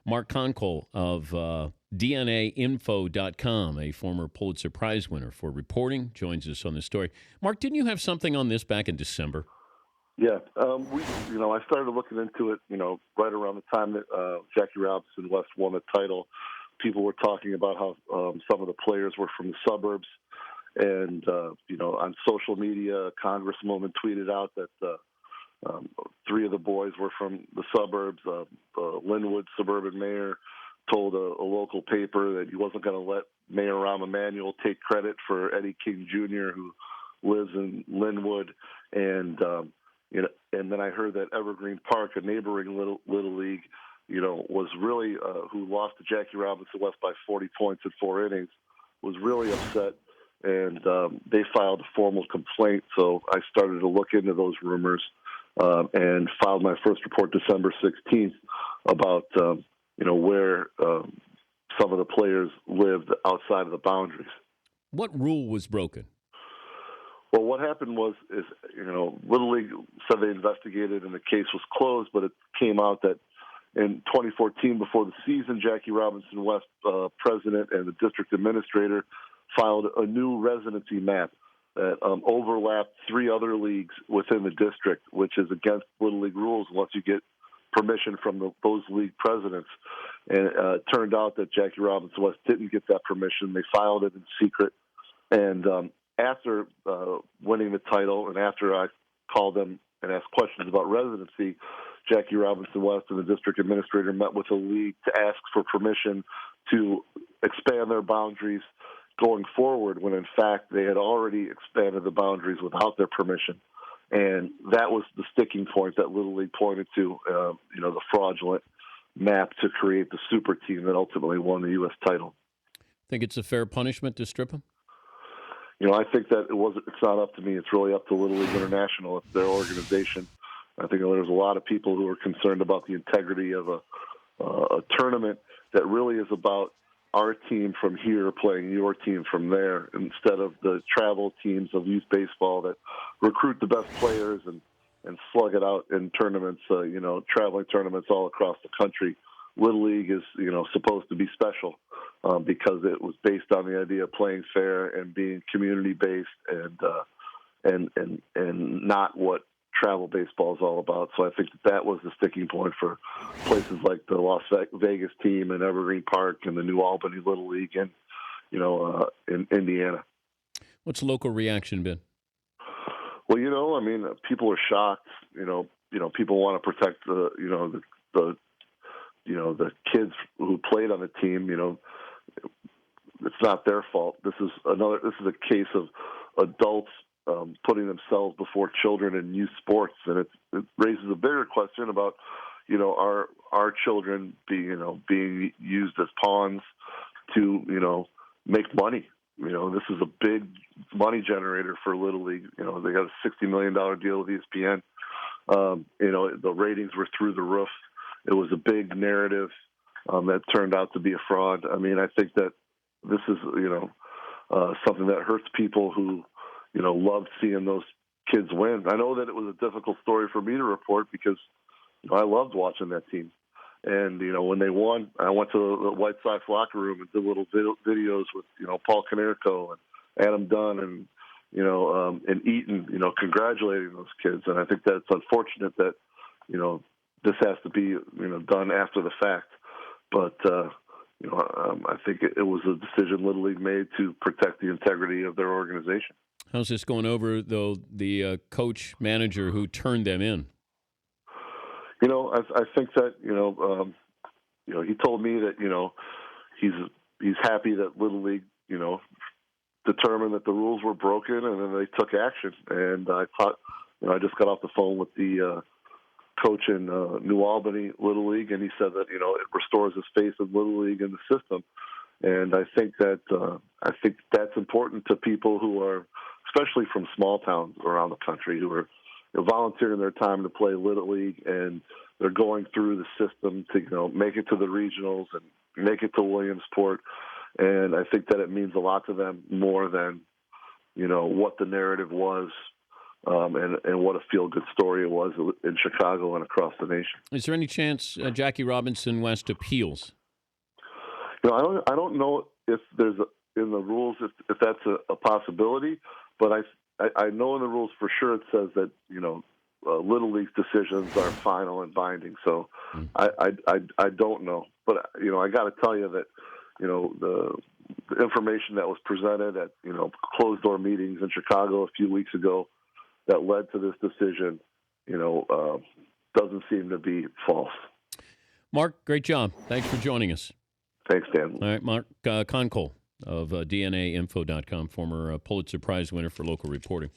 Mark Konkol of DNAinfo.com, a former Pulitzer Prize winner for reporting, joins us on this story. Mark, didn't you have something on this back in December? Yeah, I started looking into it, right around the time that Jackie Robinson West won the title. People were talking about how some of the players were from the suburbs. And, on social media, a congresswoman tweeted out that three of the boys were from the suburbs. The Linwood suburban mayor told a local paper that he wasn't going to let Mayor Rahm Emanuel take credit for Eddie King Jr., who lives in Linwood. And then I heard that Evergreen Park, a neighboring little league, was really who lost to Jackie Robinson West by 40 points in 4 innings, was really upset. And they filed a formal complaint. So I started to look into those rumors and filed my first report December 16th about, where some of the players lived outside of the boundaries. What rule was broken? Well, what happened is Little League said they investigated and the case was closed, but it came out that in 2014, before the season, Jackie Robinson West president and the district administrator filed a new residency map that overlapped 3 other leagues within the district, which is against Little League rules unless you get permission from those league presidents. And it turned out that Jackie Robinson West didn't get that permission. They filed it in secret. And after winning the title and after I called them and asked questions about residency, Jackie Robinson West and the district administrator met with the league to ask for permission to expand their boundaries going forward, when in fact they had already expanded the boundaries without their permission. And that was the sticking point that Little League pointed to, the fraudulent map to create the super team that ultimately won the U.S. title. Think it's a fair punishment to strip him? I think that it's not up to me. It's really up to Little League International. It's their organization. I think there's a lot of people who are concerned about the integrity of a tournament that really is about our team from here playing your team from there, instead of the travel teams of youth baseball that recruit the best players and slug it out in tournaments, traveling tournaments all across the country. Little League is, supposed to be special because it was based on the idea of playing fair and being community-based and not what travel baseball is all about. So I think that was the sticking point for places like the Las Vegas team and Evergreen Park and the New Albany Little League and, in Indiana. What's local reaction been? Well, people are shocked. People want to protect the kids who played on the team. It's not their fault. This is a case of adults putting themselves before children in youth sports, and it raises a bigger question about, our children being used as pawns to, make money. This is a big money generator for Little League. They got a $60 million deal with ESPN. The ratings were through the roof. It was a big narrative that turned out to be a fraud. I mean, I think that this is, something that hurts people who, loved seeing those kids win. I know that it was a difficult story for me to report because I loved watching that team. And, when they won, I went to the White Sox locker room and did little videos with, Paul Konerko and Adam Dunn and, and Eaton, congratulating those kids. And I think that it's unfortunate that, this has to be, done after the fact. But, I think it was a decision Little League made to protect the integrity of their organization. How's this going over, though, the coach manager who turned them in? I think that, he told me that, he's happy that Little League, determined that the rules were broken and then they took action. And I thought, I just got off the phone with the coach in New Albany Little League, and he said that, it restores his faith in Little League and the system. And I think that's important to people who are, especially from small towns around the country, who are volunteering their time to play Little League, and they're going through the system to, make it to the regionals and make it to Williamsport. And I think that it means a lot to them more than, what the narrative was and what a feel-good story it was in Chicago and across the nation. Is there any chance Jackie Robinson West appeals? I don't know if there's in the rules if that's a possibility, but I know in the rules for sure it says that Little League's decisions are final and binding. So I don't know, but I got to tell you that the information that was presented at closed door meetings in Chicago a few weeks ago that led to this decision, doesn't seem to be false. Mark, great job. Thanks for joining us. Thanks, Dan. All right, Mark Konkol of DNAinfo.com, former Pulitzer Prize winner for local reporting.